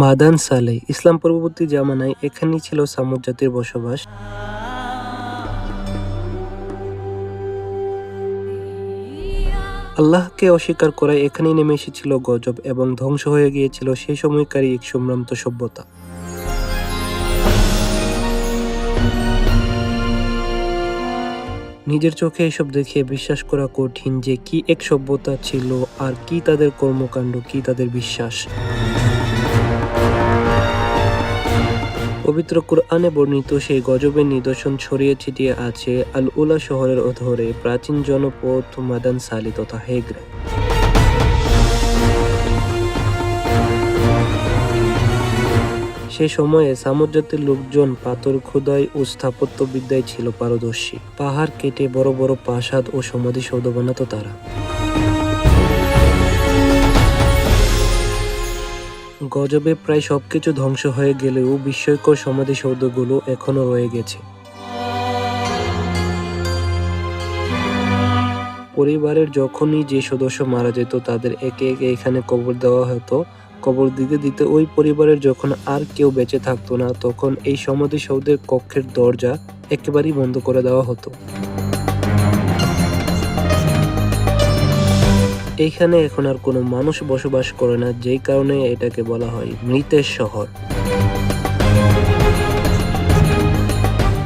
মাদান সালেহ ইসলাম পূর্ববর্তী জামানায় এখানেই ছিল সামুদ জাতির বসবাস। আল্লাহকে অস্বীকার করায় এখানেই নেমে এসেছিল গজব এবং ধ্বংস হয়ে গিয়েছিল সেই সময়কারী এক সম্ভ্রান্ত সভ্যতা। নিজের চোখে এসব দেখে বিশ্বাস করা কঠিন যে কি এক সভ্যতা ছিল, আর কি তাদের কর্মকাণ্ড, কি তাদের বিশ্বাস। পবিত্র কুরআনে বর্ণিত সেই গজবের নিদর্শন ছড়িয়ে ছিটিয়ে আছে আল উলা শহরের অধরে প্রাচীন জনপদ মাদান সালি তথা হেগরায়। সে সময়ে সামুদ জাতির লোকজন পাথর খোদাই ও স্থাপত্যবিদ্যায় ছিল পারদর্শী। পাহাড় কেটে বড় বড় প্রাসাদ ও সমাধিসৌধ বানাত তারা। গজবে প্রায় সবকিছু ধ্বংস হয়ে গেলেও বিস্ময়কর সমাধিসৌধগুলো এখনো রয়ে গেছে। পরিবারের যখনই যে সদস্য মারা যেত তাদের একে একে এখানে কবর দেওয়া হতো। কবর দিতে দিতে ওই পরিবারের যখন আর কেউ বেঁচে থাকতো না, তখন এই সমাধিসৌধের কক্ষের দরজা একেবারেই বন্ধ করে দেওয়া হতো। এইখানে এখন আর কোনো মানুষ বসবাস করে না, যেই কারণে এটাকে বলা হয় মৃতের শহর।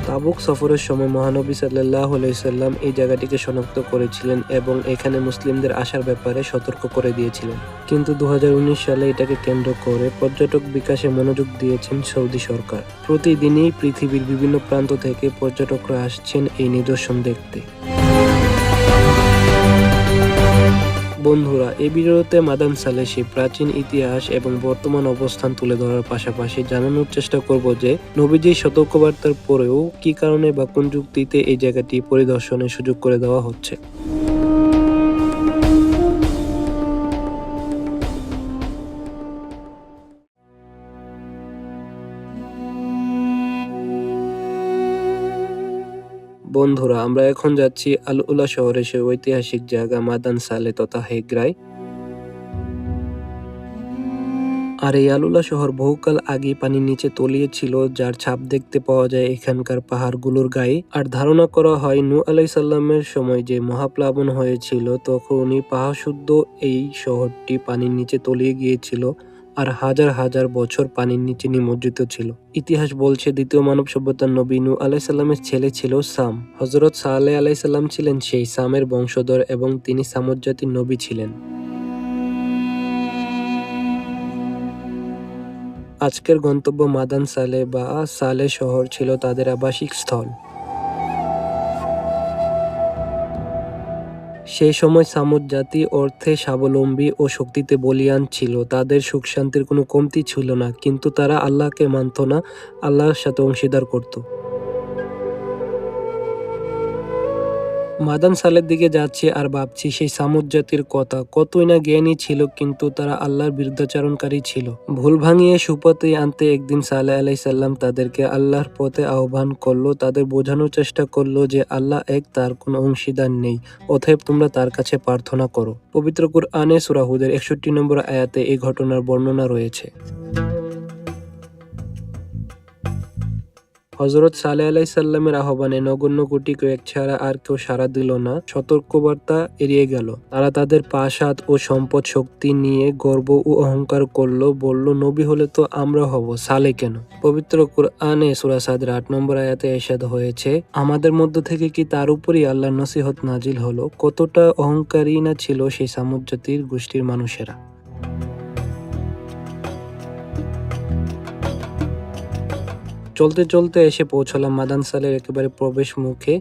তাবুক সফরের সময় মহানবী সাল্লাল্লাহু আলাইহি সাল্লাম এই জায়গাটিকে শনাক্ত করেছিলেন এবং এখানে মুসলিমদের আসার ব্যাপারে সতর্ক করে দিয়েছিলেন। কিন্তু 2019 সালে এটাকে কেন্দ্র করে পর্যটক বিকাশে মনোযোগ দিয়েছেন সৌদি সরকার। প্রতিদিনই পৃথিবীর বিভিন্ন প্রান্ত থেকে পর্যটকরা আসছেন এই নিদর্শন দেখতে। বন্ধুরা, এই ভিডিওতে মাদান সালেহ সেই প্রাচীন ইতিহাস এবং বর্তমান অবস্থান তুলে ধরার পাশাপাশি জানানোর চেষ্টা করব যে নবীজির সতর্কবার্তার পরেও কি কারণে বা কোন যুক্তিতে এই জায়গাটি পরিদর্শনের সুযোগ করে দেওয়া হচ্ছে। বন্ধুরা, আমরা এখন যাচ্ছি আল উলা শহরে সেই ঐতিহাসিক জায়গা মাদান সালেহ তথা হেগরায়। আর এই আল উলা শহর বহুকাল আগে পানির নিচে তলিয়ে ছিল, যার ছাপ দেখতে পাওয়া যায় এখানকার পাহাড়গুলোর গায়ে। আর ধারণা করা হয় নূহ আলাইহিস সালামের সময় যে মহাপ্লাবন হয়েছিল তখনই পাহাড়শুদ্ধ এই শহরটি পানির নিচে তলিয়ে গিয়েছিল আর হাজার হাজার বছর পানির নিচে নিমজ্জিত ছিল। ইতিহাস বলছে দ্বিতীয় মানব সভ্যতার নবী নূহ আলাইহিস সালামের ছেলে ছিল সাম। হযরত সালেহ আলাইহিস সালাম ছিলেন সেই সামের বংশধর এবং তিনি সামুদ জাতির নবী ছিলেন। আজকের গন্তব্য মাদান সালেহ বা সালেহ শহর ছিল তাদের আবাসিক স্থল। সেই সময় সামুদ জাতি অর্থে স্বাবলম্বী ও শক্তিতে বলীয়ান ছিল। তাদের সুখ শান্তির কোনো কমতি ছিল না, কিন্তু তারা আল্লাহকে মানত না, আল্লাহর সাথে অংশীদার করত। মাদান সালের দিকে যাচ্ছি আর ভাবছি সেই সামুদ জাতির কথা। কতই না জ্ঞানী ছিল, কিন্তু তারা আল্লাহর বিরুদ্ধাচরণকারী ছিল। ভুল ভাঙিয়ে সুপথে আনতে একদিন সালেহ আলাইহিস সালাম তাদেরকে আল্লাহর পথে আহ্বান করলো। তাদের বোঝানোর চেষ্টা করলো যে আল্লাহ এক, তার কোনো অংশীদার নেই, অতএব তোমরা তার কাছে প্রার্থনা করো। পবিত্র কুরআনে সূরা হুদের 61 নম্বর আয়াতে এই ঘটনার বর্ণনা রয়েছে। হযরত সালেহ আলাইহিস সালামের আহ্বানে নগণ্য গুটি কয়েক ছাড়া আর কেউ সাড়া দিল না। সতর্কবার্তা এড়িয়ে গেল। তারা তাদের প্রাসাদ ও সম্পদ শক্তি নিয়ে গর্ব ও অহংকার করলো। বলল, নবী হলে তো আমরা হব, সালেহ কেন? পবিত্র কুরআনে সূরা সাদের 8 নম্বর আয়াতে ইরশাদ হয়েছে, আমাদের মধ্য থেকে কি তার উপরই আল্লাহর নসিহত নাজিল হলো? কতটা অহংকারী না ছিল সেই সামুদ জাতির গোষ্ঠীর মানুষেরা। চলতে চলতে এসে পৌঁছলাম মাদান সালের একেবারে প্রবেশ মুখে।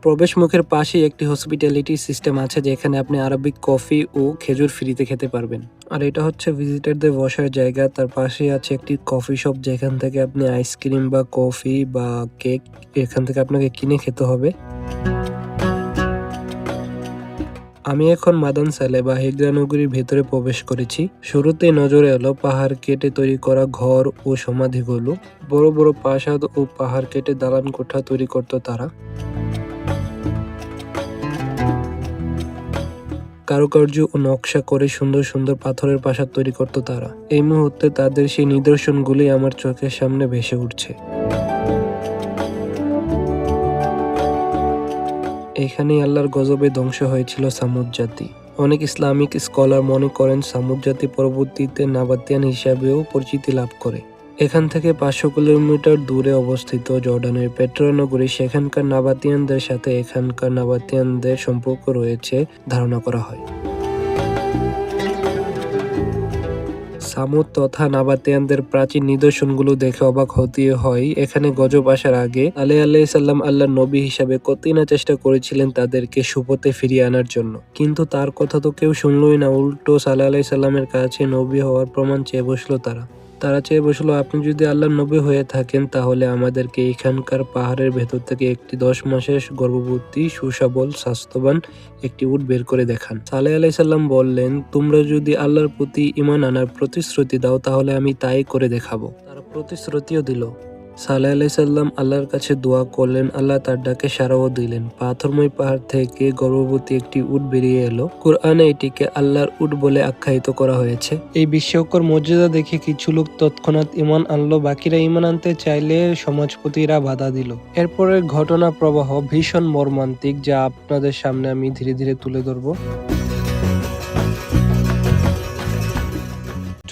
প্রবেশ মুখের পাশেই একটি হসপিটালিটি সিস্টেম আছে, যেখানে আপনি আরবিক কফি ও খেজুর ফ্রিতে খেতে পারবেন। আর এটা হচ্ছে ভিজিটরদের বসার জায়গা। তার পাশেই আছে একটি কফি শপ, যেখান থেকে আপনি আইসক্রিম বা কফি বা কেক এখান থেকে আপনাকে কিনে খেতে হবে। আমি এখন মাদান সালেহ বা হেগরা নগরীর ভেতরে প্রবেশ করেছি। শুরুতেই নজরে এলো পাহাড় কেটে তৈরি করা ঘর ও সমাধিগুলো। বড় বড় প্রাসাদ ও পাহাড় কেটে দালান কোঠা তৈরি করত তারা। কারুকার্য ও নকশা করে সুন্দর সুন্দর পাথরের প্রাসাদ তৈরি করত তারা। এই মুহূর্তে তাদের সেই নিদর্শনগুলি আমার চোখের সামনে ভেসে উঠছে। এখানেই আল্লাহর গজবে ধ্বংস হয়েছিল সামুদ জাতি। অনেক ইসলামিক স্কলার মনে করেন সামুদ জাতি পরবর্তীতে নাবাতিয়ান হিসাবেও পরিচিতি লাভ করে। এখান থেকে 500 কিলোমিটার দূরে অবস্থিত জর্ডানের পেট্রা নগরী, সেখানকার নাবাতিয়ানদের সাথে এখানকার নাবাতিয়ানদের সম্পর্ক রয়েছে ধারণা করা হয়। সামুদ তথা নাবাতিয়ানদের প্রাচীন নিদর্শনগুলো দেখে অবাক হতে হয়। এখানে গজব আসার আগে আলাইহিস সালাম আল্লাহর নবী হিসাবে কতই না চেষ্টা করেছিলেন তাদেরকে সুপথে ফিরিয়ে আনার জন্য, কিন্তু তার কথা তো কেউ শুনলই না। উল্টো আলাইহিস সালামের কাছে নবী হওয়ার প্রমাণ চেয়ে বসলো তারা চেয়ে বসলো, আপনি যদি আল্লাহর নবী হয়ে থাকেন তাহলে আমাদেরকে এখানকার পাহাড়ের ভেতর থেকে একটি 10 মাসের গর্ভবতী সুসবল স্বাস্থ্যবান একটি উট বের করে দেখান। সালেহ আলাইহিস সালাম বললেন, তোমরা যদি আল্লাহর প্রতি ঈমান আনার প্রতিশ্রুতি দাও তাহলে আমি তাই করে দেখাবো। তারা প্রতিশ্রুতিও দিল। সালেহ আলাইহিস সালাম আল্লাহর কাছে দোয়া করলেন, আল্লাহ তার ডাকে সাড়াও দিলেন। পাথরময় পাহাড় থেকে গর্ভবতী একটি উট বেরিয়ে এলো। কুরআনে এটিকে আল্লাহর উট বলে আখ্যায়িত করা হয়েছে। এই বিস্ময়কর মর্যাদা দেখে কিছু লোক তৎক্ষণাৎ ঈমান আনলো, বাকিরা ঈমান আনতে চাইলে সমাজপতিরা বাধা দিল। এরপরের ঘটনা প্রবাহ ভীষণ মর্মান্তিক, যা আপনাদের সামনে আমি ধীরে ধীরে তুলে ধরবো।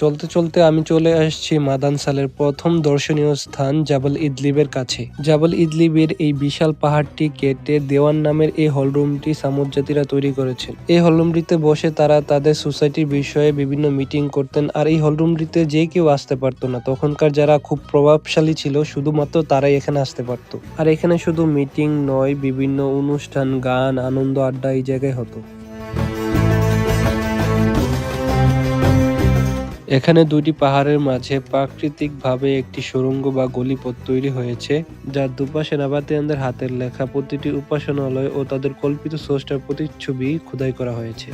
চলতে চলতে আমি চলে আসছি মাদান সালের প্রথম দর্শনীয় স্থান জাবল ইদলিবের কাছে। জাবল ইদলিবের এই বিশাল পাহাড়টি কেটে দেওয়ান নামের এই হলরুমটি সামুদ জাতিরা তৈরি করেছেন। এই হলরুমটিতে বসে তারা তাদের সোসাইটির বিষয়ে বিভিন্ন মিটিং করতেন। আর এই হলরুমটিতে যে কেউ আসতে পারতো না। তখনকার যারা খুব প্রভাবশালী ছিল শুধুমাত্র তারাই এখানে আসতে পারতো। আর এখানে শুধু মিটিং নয়, বিভিন্ন অনুষ্ঠান, গান, আনন্দ, আড্ডা এই জায়গায় হতো। এখানে দুটি পাহাড়ের মাঝে প্রাকৃতিকভাবে একটি সুড়ঙ্গ বা গলিপথ তৈরি হয়েছে, যার দুপাশে নাবাতিয়ানদের হাতের লেখা প্রতিটি উপাসনালয় ও তাদের কল্পিত স্রষ্টার প্রতিচ্ছবি খোদাই করা হয়েছে।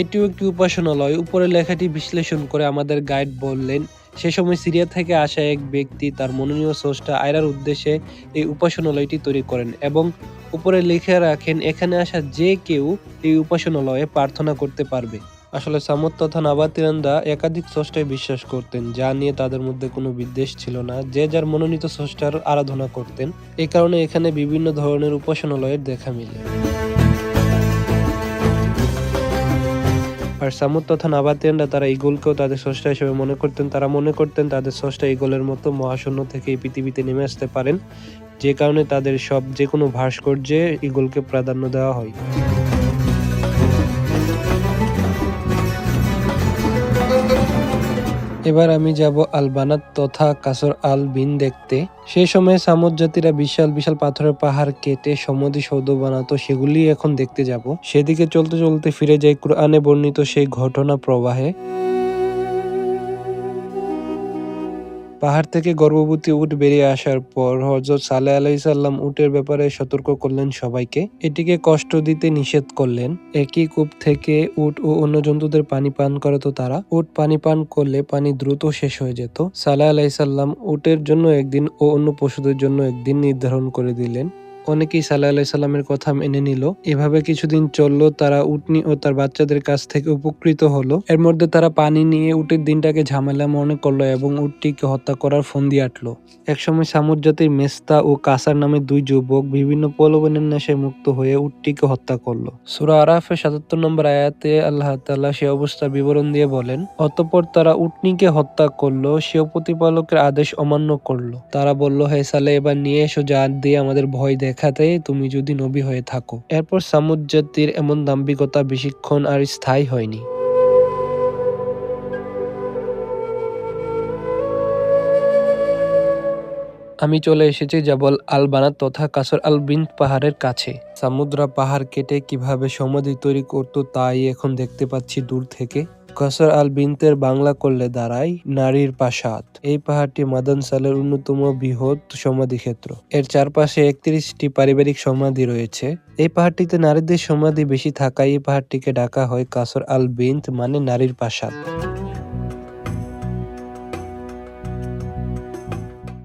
এটিও একটি উপাসনালয়। উপরের লেখাটি বিশ্লেষণ করে আমাদের গাইড বললেন, সে সময় সিরিয়া থেকে আসা এক ব্যক্তি তার মনোনীয় স্রষ্টা আয়রার উদ্দেশ্যে এই উপাসনালয়টি তৈরি করেন এবং উপরে লিখে রাখেন, এখানে আসা যে কেউ এই উপাসনালয়ে প্রার্থনা করতে পারবে। আসলে সামুদ তথা নাবাতিয়ানরা একাধিক স্রষ্টায় বিশ্বাস করতেন, যা নিয়ে তাদের মধ্যে কোনো বিদ্বেষ ছিল না। যে যার মনোনীত স্রষ্টার আরাধনা করতেন। এই কারণে এখানে বিভিন্ন ধরনের উপাসনালয়ের দেখা মিলে। আর সামুদ তথা নাবাতিয়ানরা তারা ঈগলকেও তাদের স্রষ্টা হিসেবে মনে করতেন। তারা মনে করতেন তাদের স্রষ্টা ঈগলের মতো মহাশূন্য থেকে এই পৃথিবীতে নেমে আসতে পারেন, যে কারণে তাদের যে কোনো ভাস্কর্যে ঈগলকে প্রাধান্য দেওয়া হয়। এবার আমি যাব আল বানাত তথা কাসর আল বিন দেখতে। সেই সময় সামুদ জাতিরা বিশাল বিশাল পাথরের পাহাড় কেটে সমাধিসৌধ বানাতো, সেগুলি এখন দেখতে যাব। সেদিকে চলতে চলতে ফিরে যাই কুরআনে বর্ণিত সেই ঘটনা প্রবাহে। পাহাড় থেকে গর্ভবতী উট বেরিয়ে আসার পর হযরত সালেহ আলাইহিস সালাম উটের ব্যাপারে সতর্ক করলেন সবাইকে। এটিকে কষ্ট দিতে নিষেধ করলেন। একই কূপ থেকে উট ও অন্য জন্তুদের পানি পান করাতো তারা। উট পানি পান করলে পানি দ্রুত শেষ হয়ে যেত। সালেহ আলাইহিস সালাম উটের জন্য একদিন ও অন্য পশুদের জন্য একদিন নির্ধারণ করে দিলেন। অনেকেই সালেহ আলাইহিস সালামের কথা মেনে নিল। এভাবে কিছুদিন চললো। তারা উটনি ও তার বাচ্চাদের কাছ থেকে উপকৃত হলো। এর মধ্যে তারা পানি নিয়ে উটের দিনটাকে ঝামেলা মনে করলো এবং উটটিকে হত্যা করার ফন্দি আঁটলো। একসময় সামুদ জাতির মেস্তা ও কাসার নামে দুই যুবক বিভিন্ন প্রলোভনের নেশায় মুক্ত হয়ে উটটিকে হত্যা করলো। সূরা আরাফের ৭৭ নম্বর আয়াতে আল্লাহ তাআলা সে অবস্থার বিবরণ দিয়ে বলেন, অতঃপর তারা উটনিকে হত্যা করলো, সেও প্রতিপালকের আদেশ অমান্য করলো। তারা বলল, হে সালেহ, এবার নিয়ে এসো যা দিয়ে আমাদের ভয় দেখাতে তুমি যদি নবী হয়ে থাকো। এরপর সামুদ জাতির এমন দাম্ভিকতা বেশিক্ষণ আর স্থায়ী হয়নি। আমি চলে এসেছি জাবল আল বানাত তথা কাসর আল বিন পাহাড়ের কাছে। সামুদ্রা পাহাড় কেটে কিভাবে সমাধি তৈরি করতো তাই এখন দেখতে পাচ্ছি দূর থেকে। কাসর আল বিনতের বাংলা করলে দাঁড়ায় নারীর প্রাসাদ। এই পাহাড়টি মাদান সালের অন্যতম বৃহৎ সমাধি ক্ষেত্র। এর চারপাশে ৩১টি পারিবারিক সমাধি রয়েছে। এই পাহাড়টিতে নারীদের সমাধি বেশি থাকায় এই পাহাড়টিকে ডাকা হয় কাসর আল বিনত, মানে নারীর প্রাসাদ।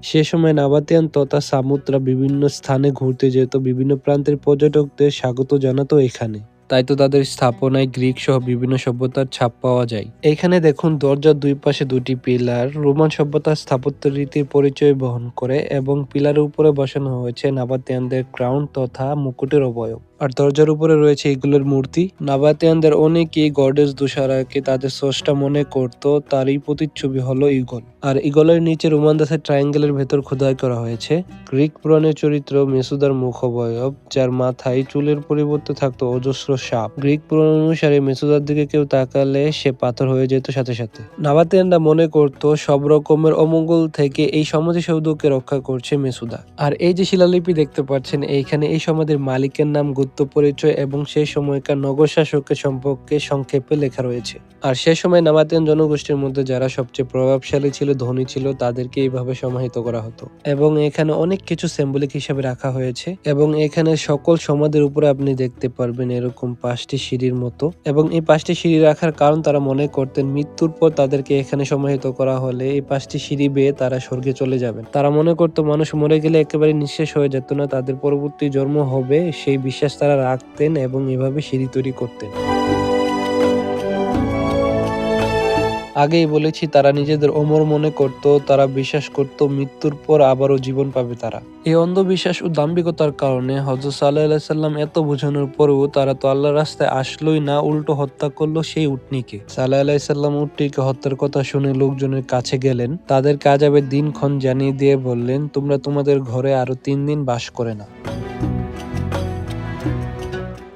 সে সময় নাবাতিয়ান তথা সামুদ্রা বিভিন্ন স্থানে ঘুরতে যেত, বিভিন্ন প্রান্তের পর্যটকদের স্বাগত জানাতো এখানে। তাই তো তাদের স্থাপনায় গ্রিক সহ বিভিন্ন সভ্যতার ছাপ পাওয়া যায়। এখানে দেখুন দরজার দুই পাশে দুটি পিলার রোমান সভ্যতার স্থাপত্য রীতির পরিচয় বহন করে এবং পিলারের উপরে বসানো হয়েছে নাবাতিয়ানদের ক্রাউন তথা মুকুটের অবয়ব। আর দরজার উপরে রয়েছে এগুলোর মূর্তি। নাবাতিয়ানদের অনেকেই গডেস দুশারাকে তাদের স্রষ্টা মনে করত, তারই প্রতিচ্ছবি হলো ঈগল। আর ঈগলের নিচে রোমান দাসের ট্রায়াঙ্গেলের ভেতর খোদাই করা হয়েছে গ্রিক পুরাণের চরিত্র মেসুদার মুখ অবয়ব, যার মাথায় চুলের পরিবর্তে থাকতো অজস্র সাপ। গ্রিক পুরাণ অনুসারে মেসুদার দিকে কেউ তাকালে সে পাথর হয়ে যেত সাথে সাথে। নাবাতিয়ানরা মনে করত সব রকমের অমঙ্গল থেকে এই সমাধিসৌধকে রক্ষা করছে মেসুদা। আর এই যে শিলালিপি দেখতে পাচ্ছেন, এইখানে এই সমাধির মালিকের নাম, গুপ্ত পরিচয় এবং সেই সময়কার নগর শাসকের সম্পর্কে সংক্ষেপে লেখা রয়েছে। আর সে সময় নাবাতিয়ান জনগোষ্ঠীর মধ্যে যারা সবচেয়ে প্রভাবশালী ছিল, ধনী ছিল, তাদেরকে এইভাবে সমাহিত করা হতো। এবং এখানে অনেক কিছু সিম্বলিক হিসাবে রাখা হয়েছে এবং এখানে সকল সমাধির উপরে আপনি দেখতে পারবেন এরকম 5টি সিঁড়ির মতো। এবং এই 5টি সিঁড়ি রাখার কারণ তারা মনে করতেন মৃত্যুর পর তাদেরকে এখানে সমাহিত করা হলে এই 5টি সিঁড়ি বেয়ে তারা স্বর্গে চলে যাবেন। তারা মনে করতো মানুষ মরে গেলে একেবারে নিঃশেষ হয়ে যেত না, তাদের পরবর্তী জন্ম হবে, সেই বিশ্বাস তারা রাখতেন এবং এভাবে সিঁড়ি তৈরি করতেন। আগেই বলেছি তারা নিজেদের অমর মনে করত, তারা বিশ্বাস করত মৃত্যুর পর আবারও জীবন পাবে তারা। এই অন্ধবিশ্বাস ও দাম্ভিকতার কারণে হযরত সাল্লাল্লাহু আলাইহি সাল্লাম এত বোঝানোর পরেও তারা তো আল্লাহর রাস্তায় আসলোই না, উল্টো হত্যা করলো সেই উটনীকে। সাল্লাল্লাহু আলাইহি সাল্লাম উটনীকে হত্যার কথা শুনে লোকজনের কাছে গেলেন, তাদেরকে আযাবের দিনক্ষণ জানিয়ে দিয়ে বললেন, তোমরা তোমাদের ঘরে আরো 3 দিন বাস করে না।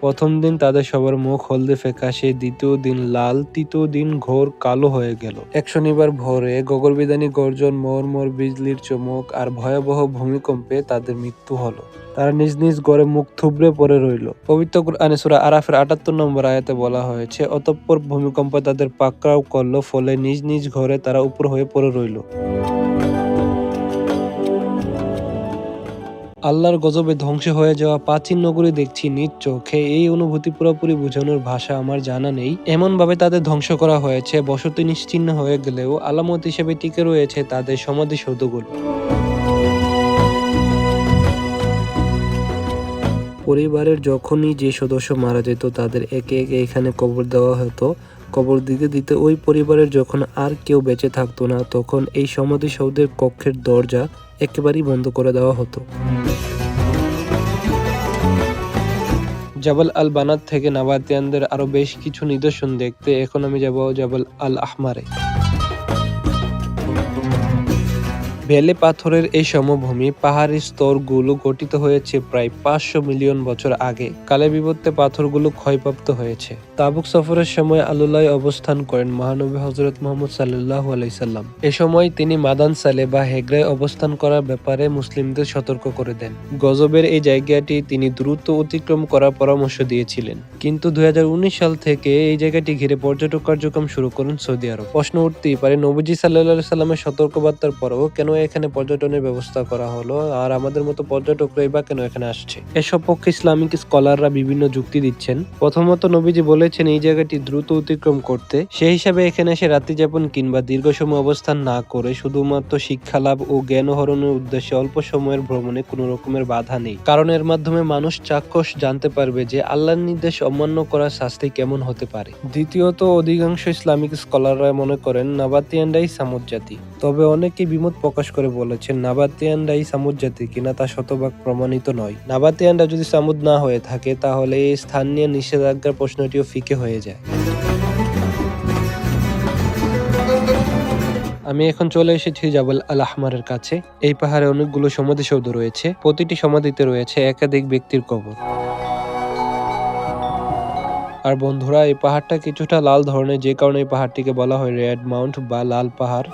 প্রথম দিন তাদের সবার মুখ হলদে ফ্যাকাশে, দ্বিতীয় দিন লাল, তৃতীয় দিন ঘোর কালো হয়ে গেল। এক শনিবার ভোরে গগনবিদারী গর্জন, মর্মর বিজলির চমক আর ভয়াবহ ভূমিকম্পে তাদের মৃত্যু হলো। তারা নিজ নিজ ঘরে মুখ থুবড়ে পড়ে রইল। পবিত্র কুরআনে সূরা আরাফের 78 নম্বর আয়াতে বলা হয়েছে, অতঃপর ভূমিকম্প তাদের পাকড়াও করল, ফলে নিজ নিজ ঘরে তারা উপর হয়ে পড়ে রইল। আল্লাহর গজবে ধ্বংস হয়ে যাওয়া প্রাচীন নগরী দেখছি নিজ চোখে, এই অনুভূতি পুরোপুরি বোঝানোর ভাষা আমার জানা নেই। এমন ভাবে তাদের ধ্বংস করা হয়েছে, বসতি নিশ্চিহ্ন হয়ে গেলেও আলামত হিসেবে টিকে রয়েছে তাদের সমাধিসৌধগুলো। পরিবারের যখনই যে সদস্য মারা যেত তাদের একে একে এখানে কবর দেওয়া হতো। কবর দিতে দিতে ওই পরিবারের যখন আর কেউ বেঁচে থাকতো না, তখন এই সমাধিসৌধের কক্ষের দরজা একেবারেই বন্ধ করে দেওয়া হতো। জাবাল আল বানাত থেকে নাবাতিয়ানদের আরো বেশ কিছু নিদর্শন দেখতে এখন আমি যাব জাবাল আল আহমারে। বেলে পাথরের এই সমভূমি পাহাড়ি স্তরগুলো গঠিত হয়েছে প্রায় 500 মিলিয়ন বছর আগে। কালে বিবর্তে পাথরগুলো ক্ষয়প্রাপ্ত হয়েছে। তাবুক সফরের সময় আলুলায় অবস্থান করেন মহানবী হযরত মুহাম্মদ সাল্লাল্লাহু আলাইহি সাল্লাম। এ সময় তিনি মাদান সালে বা হেগরায় অবস্থান করার ব্যাপারে মুসলিমদের সতর্ক করে দেন। গজবের এই জায়গাটি তিনি দ্রুত অতিক্রম করার পরামর্শ দিয়েছিলেন। কিন্তু 2019 সাল থেকে এই জায়গাটি ঘিরে পর্যটক কার্যক্রম শুরু করেন সৌদি আরব। প্রশ্ন উঠতেই পারে, নবীজি সাল্লাল্লাহু আলাইহি সাল্লামের সতর্কবার্তার পরেও কেন এখানে পর্যটনের ব্যবস্থা করা হলো, আর আমাদের মতো পর্যটকরাই বা কেন এখানে আসছে? এসব পক্ষে ইসলামিক স্কলাররা বিভিন্ন যুক্তি দিচ্ছেন। প্রথমত, নবীজি বলেছেন এই জায়গাটি দ্রুত অতিক্রম করতে। সেই হিসাবে এখানে এসে রাত্রি যাপন কিংবা দীর্ঘ সময় অবস্থান না করে শুধুমাত্র শিক্ষা লাভ ও জ্ঞান আহরণের উদ্দেশ্যে অল্প সময়ের ভ্রমণে কোনো রকমের বাধা নেই, কারণ এর মাধ্যমে মানুষ চাক্ষুষ জানতে পারবে যে আল্লাহর নির্দেশ অমান্য করার শাস্তি কেমন হতে পারে। দ্বিতীয়ত, অধিকাংশ ইসলামিক স্কলাররা মনে করেন নাবাতিয়ানরাই সামুদ জাতি। তবে অনেকেই বিমত প্রকাশ করে বলেছেন নাবাতিয়ানরাই সামুদ জাতি কিনা তা শতভাগ প্রমাণিত নয়। নাবাতিয়ানরা যদি সামুদ না হয়ে থাকে তাহলে এই স্থান নিয়ে নিষেধাজ্ঞার প্রশ্নটিও ফিকে হয়ে যায়। আমি এখন চলে এসেছি জাবাল আল আহমারের কাছে। এই পাহাড়ে অনেকগুলো সমাধিসৌধ রয়েছে। প্রতিটি সমাধিতে রয়েছে একাধিক ব্যক্তির কবর। আর বন্ধুরা, এই পাহাড়টা কিছুটা লাল ধরনের, যে কারণে এই পাহাড়টিকে বলা হয় রেড মাউন্ট বা লাল পাহাড়।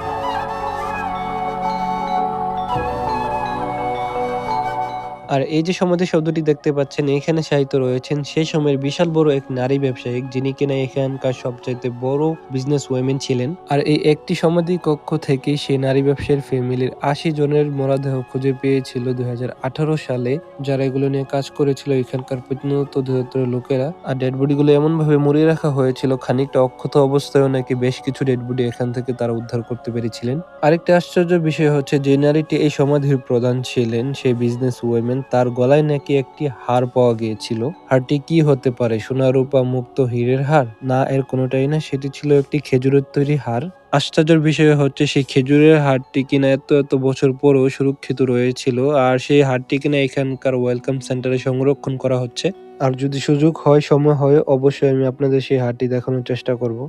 আর এই যে সমাধিসৌধটি দেখতে পাচ্ছেন, এখানে শায়িত রয়েছেন সেই সময়ের বিশাল বড় এক নারী ব্যবসায়িক, যিনি কিনা এখানকার সবচাইতে বড় বিজনেস ওয়েমেন ছিলেন। আর এই একটি সমাধি কক্ষ থেকেই সেই নারী ব্যবসায়ীর ফ্যামিলির ৮০ জনের মরদেহ খুঁজে পেয়েছিল ২০১৮ সালে, যারা এগুলো নিয়ে কাজ করেছিল এখানকার প্রত্নতত্ত্ব লোকেরা। আর ডেড বডিগুলো এমন ভাবে মুড়িয়ে রাখা হয়েছিল, খানিকটা অক্ষত অবস্থায়ও নাকি বেশ কিছু ডেড বডি এখান থেকে তারা উদ্ধার করতে পেরেছিলেন। আরেকটা আশ্চর্য বিষয় হচ্ছে, যে নারীটি এই সমাধির প্রধান ছিলেন, সেই বিজনেস ওয়েমেন, তার গলায় নাকি একটি হার পাওয়া গিয়েছিল। হারটি কি হতে পারে? সোনা, রূপা, মুক্ত, হীরের হার? না, এর কোনোটাই না। সেটি ছিল একটি খেজুরের তৈরি হার। আশ্চর্যের বিষয় হচ্ছে, সেই খেজুরের হারটি কিনা এত এত বছর পরেও সুরক্ষিত রয়েছিল, আর সেই হারটি কিনা এখানকার ওয়েলকাম সেন্টারে সংরক্ষণ করা হচ্ছে। আর যদি সুযোগ হয়, সময় হয়, অবশ্যই আমি আপনাদের সেই হারটি দেখানোর চেষ্টা করব।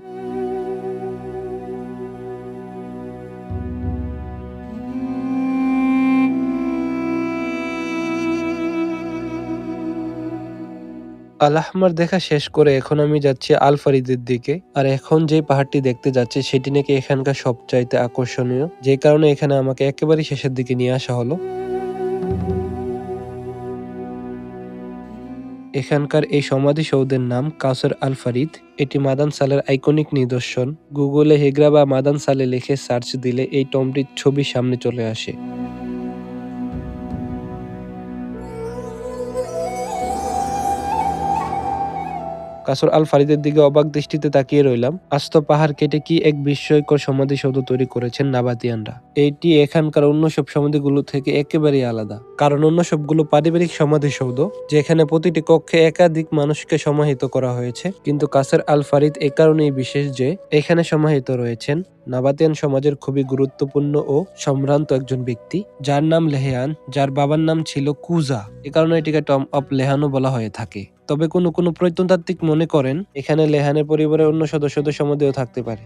আল আহমার দেখা শেষ করে এখন আমি যাচ্ছি আল ফারিদের দিকে। আর এখন যে পাহাড়টি দেখতে যাচ্ছি সেটি নাকি এখানকার সবচাইতে আকর্ষণীয়, যে কারণে এখানে আমাকে একেবারে শেষের দিকে নিয়ে আসা হলো। এখানকার এই সমাধিসৌধের নাম কাসর আল ফারিদ। এটি মাদান সালের আইকনিক নিদর্শন। গুগলে হেগরা বা মাদান সালে লিখে সার্চ দিলে এই টম্বটির ছবি সামনে চলে আসে। কাসর আল ফারিদের দিকে অবাক দৃষ্টিতে তাকিয়ে রইলাম। আস্ত পাহাড় কেটে কি এক বিস্ময়কর সমাধিসৌধ তৈরি করেছেন নাবাতিয়ানরা। এইটি এখানকার অন্য সব সমাধিগুলো থেকে একেবারেই আলাদা, কারণ অন্য সবগুলো পারিবারিক সমাধিসৌধ, যেখানে প্রতিটি কক্ষে একাধিক মানুষকে সমাহিত করা হয়েছে, কিন্তু কাসর আল ফারিদ এ কারণেই বিশেষ যে এখানে সমাহিত রয়েছেন নাবাতিয়ান সমাজের খুবই গুরুত্বপূর্ণ ও সম্ভ্রান্ত একজন ব্যক্তি, যার নাম লেহান, যার বাবার নাম ছিল কুজা। এ কারণে এটিকে টম অফ লেহানও বলা হয়ে থাকে। তবে কোনো প্রত্নতাত্ত্বিক মনে করেন এখানে লেহানের পরিবারের অন্য সদস্যদের সমাধিও থাকতে পারে।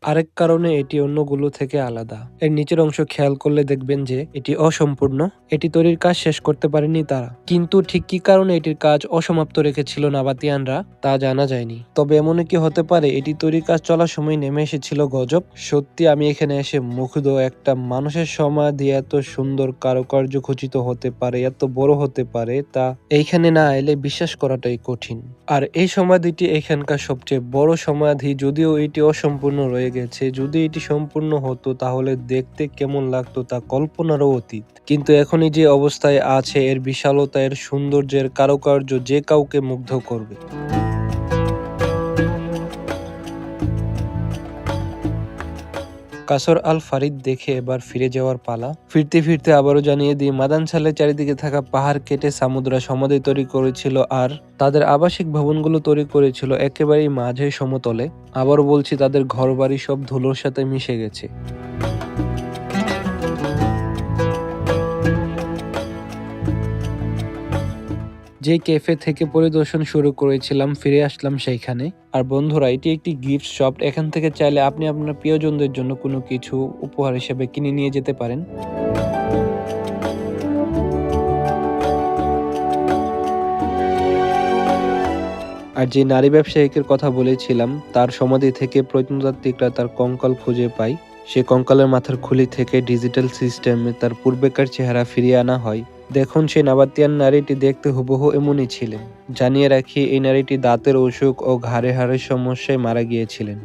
আরেক কারণে এটি অন্যগুলো থেকে আলাদা। এর নিচের অংশ খেয়াল করলে দেখবেন যে এটি অসম্পূর্ণ। এটি তৈরির কাজ শেষ করতে পারেনি তারা, কিন্তু ঠিক কি কারণে এটির কাজ অসমাপ্ত রেখেছিল নাবাতিয়ানরা তা জানা যায়নি। তবে এমনও কি হতে পারে এটি তৈরির কাজ চলার সময় নেমে এসেছিল গজব। সত্যি আমি এখানে এসে মুগ্ধ। একটা মানুষের সমাধি এত সুন্দর কারুকার্য খচিত হতে পারে, এত বড় হতে পারে, তা এইখানে না এলে বিশ্বাস করাটাই কঠিন। আর এই সমাধিটি এখানকার সবচেয়ে বড় সমাধি, যদিও এটি অসম্পূর্ণ রয়ে গেছে। যদি এটি সম্পূর্ণ হতো তাহলে দেখতে কেমন লাগতো তা কল্পনারও অতীত। কিন্তু এখনই যে অবস্থায় আছে, এর বিশালতা, এর সৌন্দর্যের কারুকার্য যে কাউকে মুগ্ধ করবে। কাসর আল ফারিদ দেখে এবার ফিরে যাওয়ার পালা। ফিরতে ফিরতে আবারও জানিয়ে দিই, মাদান সালের চারিদিকে থাকা পাহাড় কেটে সামুদ্রা সমাধি তৈরি করেছিল, আর তাদের আবাসিক ভবনগুলো তৈরি করেছিল একেবারেই মাঝে সমতলে। আবারও বলছি, তাদের ঘরবাড়ি সব ধুলোর সাথে মিশে গেছে। যে ক্যাফে থেকে পরিদর্শন শুরু করেছিলাম, ফিরে আসলাম সেইখানে। আর বন্ধুরা, এটি একটি গিফট শপ। এখান থেকে চাইলে আপনি আপনার প্রিয়জনদের জন্য কোনো কিছু উপহার হিসেবে কিনে নিয়ে যেতে পারেন। আর যে নারী ব্যবসায়িকের কথা বলেছিলাম, তার সমাধি থেকে প্রত্নতাত্ত্বিকরা তার কঙ্কাল খুঁজে পায়। সে কঙ্কালের মাথার খুলি থেকে ডিজিটাল সিস্টেমে তার পূর্বেকার চেহারা ফিরিয়ে আনা হয়। দেখুন, সেই নাবাতিয়ান নারীটি দেখতে হুবহু এমনই ছিলেন। জানিয়ে রাখি, এই নারীটি দাঁতের অসুখ ও ঘাড়ে হাড়ের সমস্যায় মারা গিয়েছিলেন।